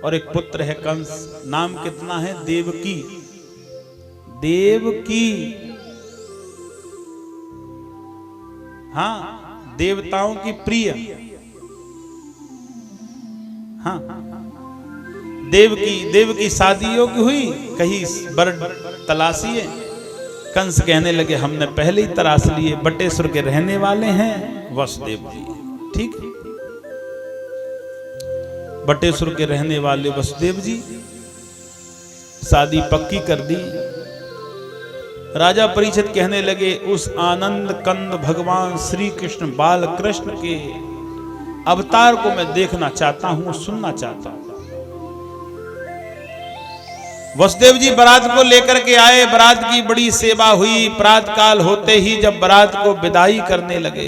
और एक पुत्र है कंस। नाम कितना है? देवकी। देवकी, हाँ, देवताओं की प्रिय। हाँ, देवकी शादी योग्य हुई, कहीं बर तलाशी है। कंस कहने लगे हमने पहले ही तराश लिए, बटेश्वर के रहने वाले हैं वसुदेव जी। ठीक है, बटेश्वर के रहने वाले वसुदेव जी, शादी पक्की कर दी। राजा परीक्षित कहने लगे उस आनंद कंद भगवान श्री कृष्ण बाल कृष्ण के अवतार को मैं देखना चाहता हूं, सुनना चाहता हूं। वसुदेव जी बारात को लेकर के आए, बारात की बड़ी सेवा हुई। प्रातः काल होते ही जब बारात को विदाई करने लगे,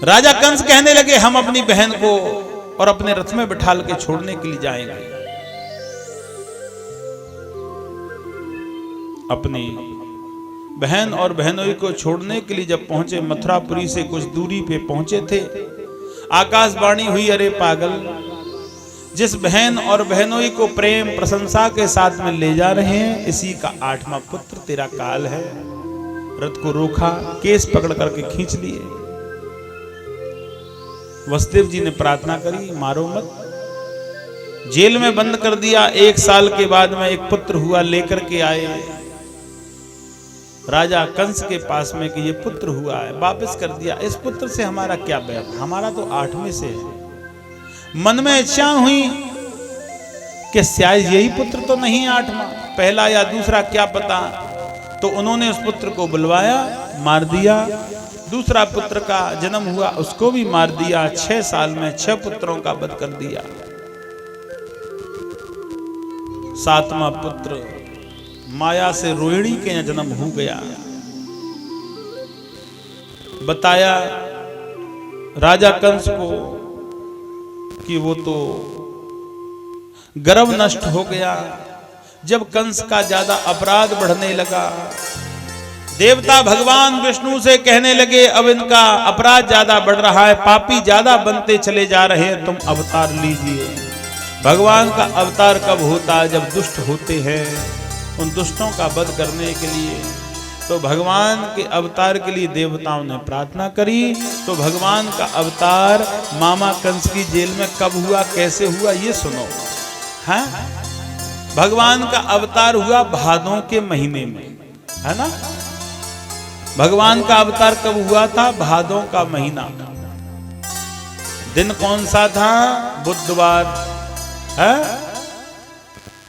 राजा कंस कहने लगे हम अपनी बहन को और अपने रथ में बिठाल के छोड़ने के लिए जाएंगे। अपनी बहन और बहनोई को छोड़ने के लिए जब पहुंचे, मथुरापुरी से कुछ दूरी पे पहुंचे थे, आकाशवाणी हुई अरे पागल, जिस बहन और बहनोई को प्रेम प्रशंसा के साथ में ले जा रहे हैं, इसी का 8वां पुत्र तेरा काल है। रथ को रोका, केस पकड़ करके खींच लिए। वसुदेव जी ने प्रार्थना करी मारो मत, जेल में बंद कर दिया। 1 साल के बाद में एक पुत्र हुआ, लेकर के आए राजा कंस के पास में कि ये पुत्र हुआ है, वापस कर दिया। इस पुत्र से हमारा क्या बैर, हमारा तो 8वें से है। मन में इच्छा हुई कि शायद यही पुत्र तो नहीं 8वां, पहला या दूसरा क्या पता। तो उन्होंने उस पुत्र को बुलवाया, मार दिया। दूसरा पुत्र का जन्म हुआ, उसको भी मार दिया। 6 साल में 6 पुत्रों का वध कर दिया। 7वां पुत्र माया से रोहिणी के जन्म हो गया। बताया राजा कंस को कि वो तो गर्भ नष्ट हो गया। जब कंस का ज्यादा अपराध बढ़ने लगा, देवता भगवान विष्णु से कहने लगे अब इनका अपराध ज्यादा बढ़ रहा है, पापी ज्यादा बनते चले जा रहे हैं, तुम अवतार लीजिए। भगवान का अवतार कब होता है? जब दुष्ट होते हैं, उन दुष्टों का वध करने के लिए। तो भगवान के अवतार के लिए देवताओं ने प्रार्थना करी। तो भगवान का अवतार मामा कंस की जेल में कब हुआ, कैसे हुआ, ये सुनो। हाँ, भगवान का अवतार हुआ भादों के महीने में, है ना। भगवान का अवतार कब हुआ था? भादों का महीना। दिन कौन सा था? बुधवार है,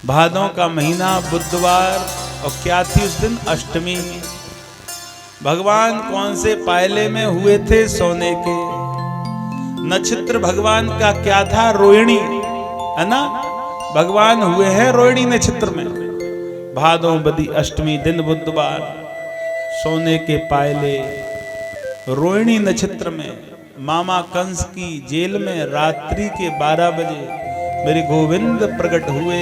भादों का महीना बुधवार। और क्या थी उस दिन? अष्टमी। भगवान कौन से पायले में हुए थे? सोने के। नक्षत्र भगवान का क्या था? रोहिणी, है ना। भगवान हुए हैं रोहिणी नक्षत्र में। भादों बदी अष्टमी, दिन बुधवार, सोने के पायले, रोहिणी नक्षत्र में मामा कंस की जेल में रात्रि के 12 बजे मेरे गोविंद प्रकट हुए।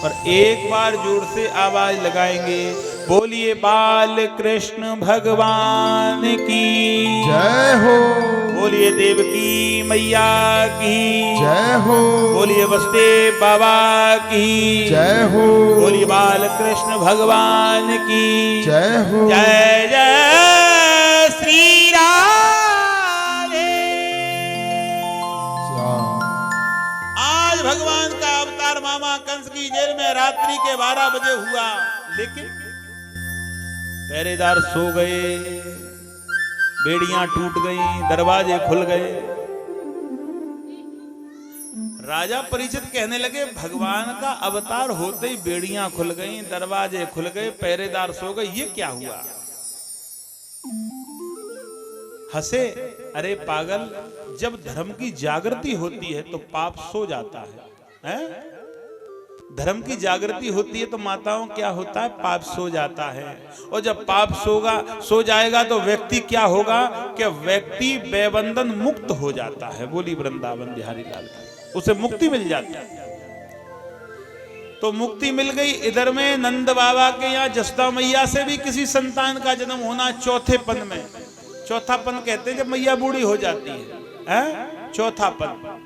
और एक बार जोर से आवाज लगाएंगे, बोलिए बाल कृष्ण भगवान की जय हो, बोलिए देवकी मैया की जय हो, बोलिए वसुदेव बाबा की जय हो, बोलिए बाल कृष्ण भगवान की जय हो। जय जय श्री राधे। आज भगवान का अवतार मामा कंस की जेल में रात्रि के 12 बजे हुआ, लेकिन पहरेदार सो गए, बेड़ियां टूट गईं, दरवाजे खुल गए। राजा परीक्षित कहने लगे भगवान का अवतार होते ही बेड़ियां खुल गईं, दरवाजे खुल गए, पहरेदार सो गए, ये क्या हुआ? हंसे, अरे पागल, जब धर्म की जागृति होती है तो पाप सो जाता है, हैं? धर्म की जागृति होती है तो माताओं क्या होता है? पाप सो जाता है। और जब पाप सो जाएगा तो व्यक्ति क्या होगा कि व्यक्ति बेबंधन मुक्त हो जाता है। बोली वृंदावन बिहारी लाल की, उसे मुक्ति मिल जाती है। तो मुक्ति मिल गई। इधर में नंद बाबा के यहाँ जसोदा मैया से भी किसी संतान का जन्म होना, चौथे पद में चौथापन कहते हैं जब मैया बूढ़ी हो जाती है? चौथापन।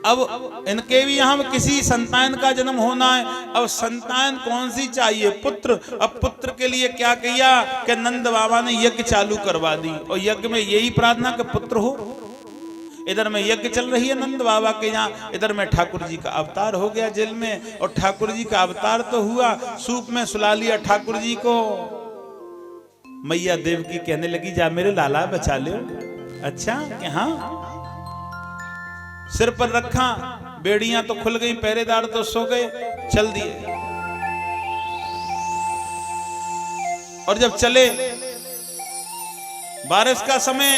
अब इनके भी यहाँ किसी संतान का जन्म होना है। अब संतान कौन सी चाहिए? पुत्र। अब पुत्र के लिए क्या किया कि नंद बाबा ने यज्ञ चालू करवा दी, और यज्ञ में यही प्रार्थना कि पुत्र हो। इधर में यज्ञ चल रही है नंद बाबा के यहाँ, इधर में ठाकुर जी का अवतार हो गया जेल में, और ठाकुर जी का अवतार तो हुआ, सूप में सुला लिया ठाकुर जी को। मैया देवकी कहने लगी जा मेरे लाला बचा ले। अच्छा कि हाँ, सिर पर रखा, बेड़ियां तो खुल गई, पहरेदार तो सो गए, चल दिए। और जब चले, बारिश का समय,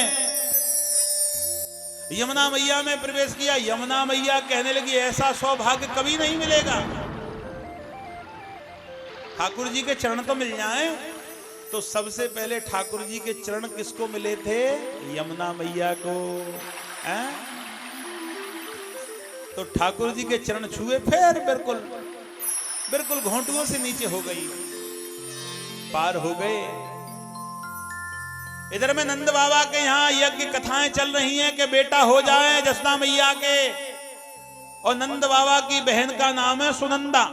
यमुना मैया में प्रवेश किया। यमुना मैया कहने लगी ऐसा सौभाग्य कभी नहीं मिलेगा, ठाकुर जी के चरण तो मिल जाएं। तो सबसे पहले ठाकुर जी के चरण किसको मिले थे? यमुना मैया को। तो ठाकुर जी के चरण छुए, फिर बिल्कुल बिल्कुल घोंटुओं से नीचे हो गई, पार हो गए। इधर में नंद बाबा के यहाँ यज्ञ कथाएं चल रही हैं कि बेटा हो जाए जसोदा मैया के, और नंद बाबा की बहन का नाम है सुनंदा।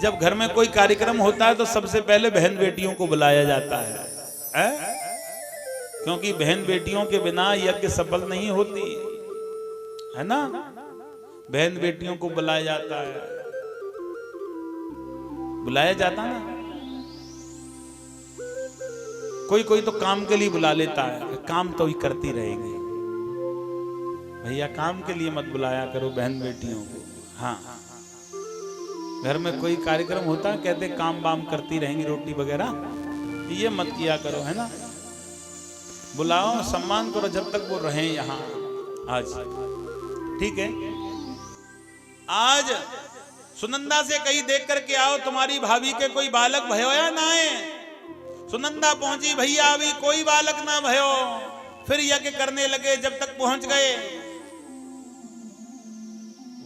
जब घर में कोई कार्यक्रम होता है तो सबसे पहले बहन बेटियों को बुलाया जाता है, क्योंकि बहन बेटियों के बिना यज्ञ सफल नहीं होती है ना। बहन बेटियों को बुलाया जाता है, बुलाया जाता ना। कोई कोई तो काम के लिए बुला लेता है, काम तो ही करती रहेंगे भैया, काम के लिए मत बुलाया करो बहन बेटियों को। हाँ, घर में कोई कार्यक्रम होता है कहते काम वाम करती रहेंगी, रोटी वगैरह, ये मत किया करो, है ना। बुलाओ, सम्मान करो जब तक वो रहें यहाँ। आज ठीक है, आज सुनंदा से कहीं देख करके आओ तुम्हारी भाभी के कोई बालक भयो या ना है। सुनंदा पहुंची, भैया अभी कोई बालक ना भयो। फिर यज्ञ करने लगे, जब तक पहुंच गए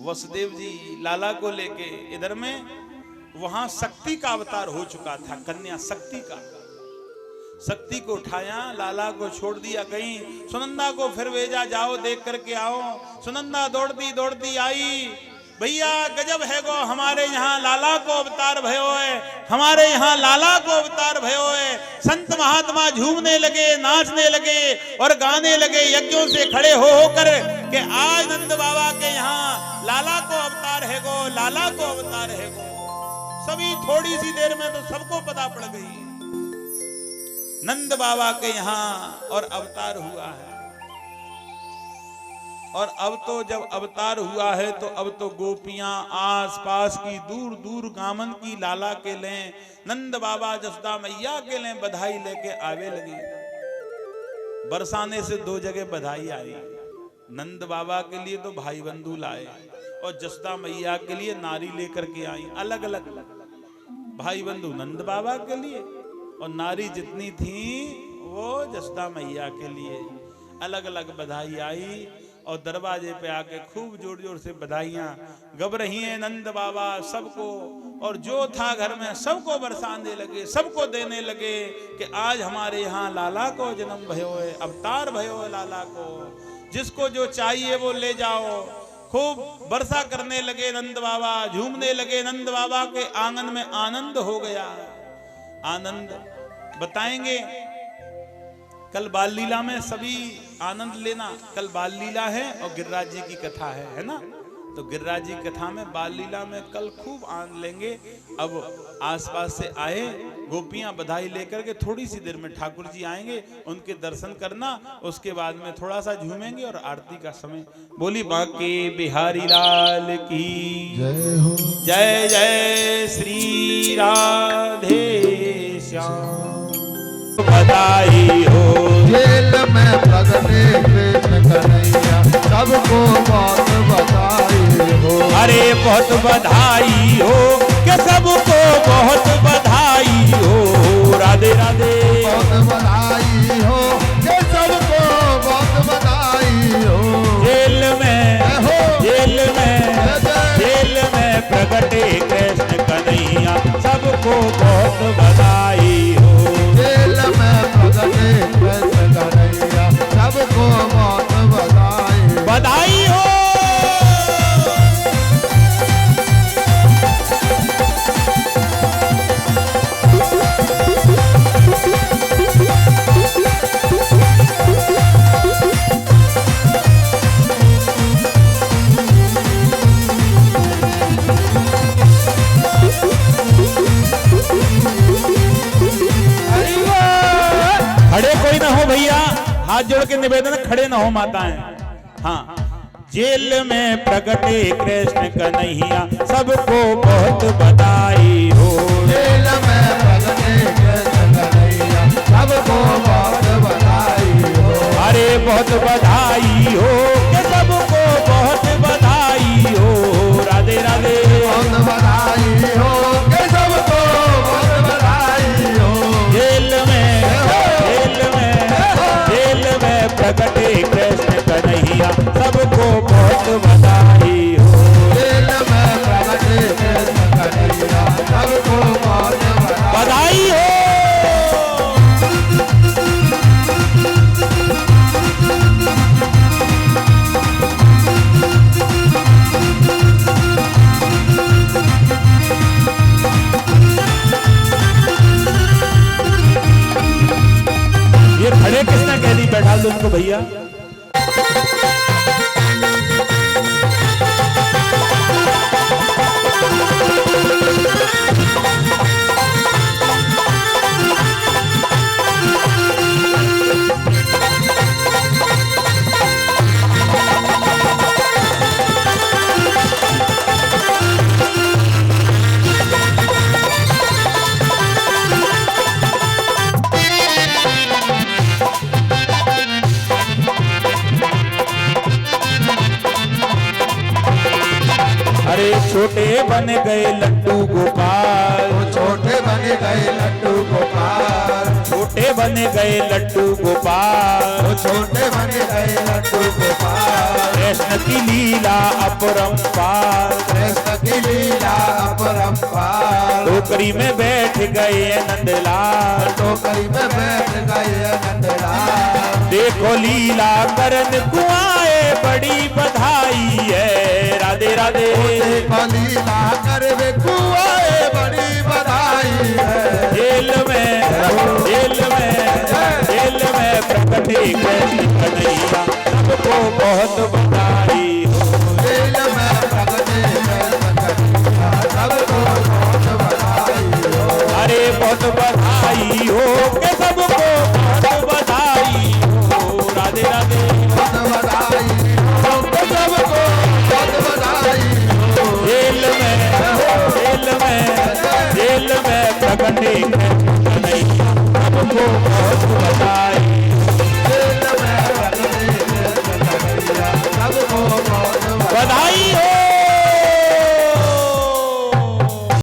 वसुदेव जी लाला को लेके। इधर में वहां शक्ति का अवतार हो चुका था, कन्या शक्ति का। शक्ति को उठाया, लाला को छोड़ दिया कहीं, सुनंदा को फिर भेजा, जाओ देख करके आओ। सुनंदा दौड़ती दौड़ती आई, भैया गजब है गो, हमारे यहाँ लाला को अवतार भयो है, हमारे यहाँ लाला को अवतार भयो है। संत महात्मा झूमने लगे, नाचने लगे और गाने लगे यज्ञों से खड़े हो होकर कि आज नंद बाबा के यहाँ लाला को अवतार है गो, लाला को अवतार है गो। सभी थोड़ी सी देर में तो सबको पता पड़ गई नंद बाबा के यहाँ और अवतार हुआ है। और अब तो जब अवतार हुआ है तो अब तो गोपियां आस पास की दूर दूर गामन की लाला के लें, नंद बाबा जसोदा मैया के लें बधाई लेके आवे लगी। बरसाने से दो जगह बधाई आई, नंद बाबा के लिए तो भाई बंधु लाए और जसोदा मैया के लिए नारी लेकर के आई। अलग अलग भाई बंधु नंद बाबा के लिए और नारी जितनी थी वो जसोदा मैया के लिए, अलग अलग बधाई आई। और दरवाजे पे आके खूब जोर जोर से बधाइयां गब रही हैं नंद बाबा सबको, और जो था घर में सबको बरसाने लगे, सबको देने लगे कि आज हमारे यहाँ लाला को जन्म भयो है, अवतार भयो है लाला को, जिसको जो चाहिए वो ले जाओ। खूब वर्षा करने लगे नंद बाबा, झूमने लगे नंद बाबा के आंगन में आनंद हो गया। आनंद बताएंगे कल बाल लीला में, सभी आनंद लेना। कल बाल लीला है और गिरिराज जी की कथा है ना। तो गिरिराज जी कथा में बाल लीला में कल खूब आनंद लेंगे। अब आसपास से आए गोपियां बधाई लेकर के, थोड़ी सी देर में ठाकुर जी आएंगे, उनके दर्शन करना, उसके बाद में थोड़ा सा झूमेंगे और आरती का समय। बोली बांके बिहारी लाल की जय हो, जय जय श्री राधे श्याम। बधाई हो जेल में प्रगटे कृष्ण कन्हैया, सबको बहुत बधाई हो। अरे बहुत बधाई हो कि सबको बहुत बधाई हो। राधे राधे। बहुत बधाई हो कि सबको बहुत बधाई हो। जेल में प्रगटे कृष्ण कन्हैया, सबको बहुत बधाई हो। जेल में प्रगटे प्रगटे कृष्ण कन्हैया सबको बहुत बधाई बधाई हो। खड़े कोई ना हो भैया, हाथ जोड़ के निवेदन, खड़े ना हो माताएं। हाँ, जेल में प्रगटे कृष्ण कन्हैया सबको बहुत बधाई हो। जेल में प्रगटे कृष्ण कन्हैया सबको बहुत बधाई हो। अरे बहुत बधाई हो कि सबको बहुत बधाई हो। राधे राधे। बहुत बधाई हो कि सबको बहुत बधाई हो। जेल में प्रगटे कृष्ण कन्हैया सबको बहुत बधाई हो। जेल में प्रगटे कृष्ण कन्हैया सबको बहुत बधाई हो। ये खड़े किसने कह दी, बैठा दो उनको भैया। अरे छोटे बन गए लड्डू गोपाल, छोटे बने गए लड्डू गोपाल। छोटे बन गए लड्डू गोपाल। छोटे बने गए लड्डू गोपाल। कृष्ण की लीला अपरंपार। कृष्ण की लीला अपरंपार। टोकरी में बैठ गए नंदलाल। टोकरी में बैठ गए नंदलाल। देखो लीला करन कुआए बड़ी बधाई है। राधे राधे। देखो लीला करवे कुआए बड़ी बधाई है। जेल में प्रगटे कृष्ण कन्हैया सबको बहुत बधाई हो। जेल में प्रगटे कृष्ण कन्हैया सबको बहुत बधाई हो। अरे बहुत बधाई हो कि सबको बहुत बधाई हो। राधे राधे। बहुत बधाई हो कि सबको बहुत बधाई हो। जेल में प्रगटे कृष्ण कन्हैया सबको बहुत बधाई।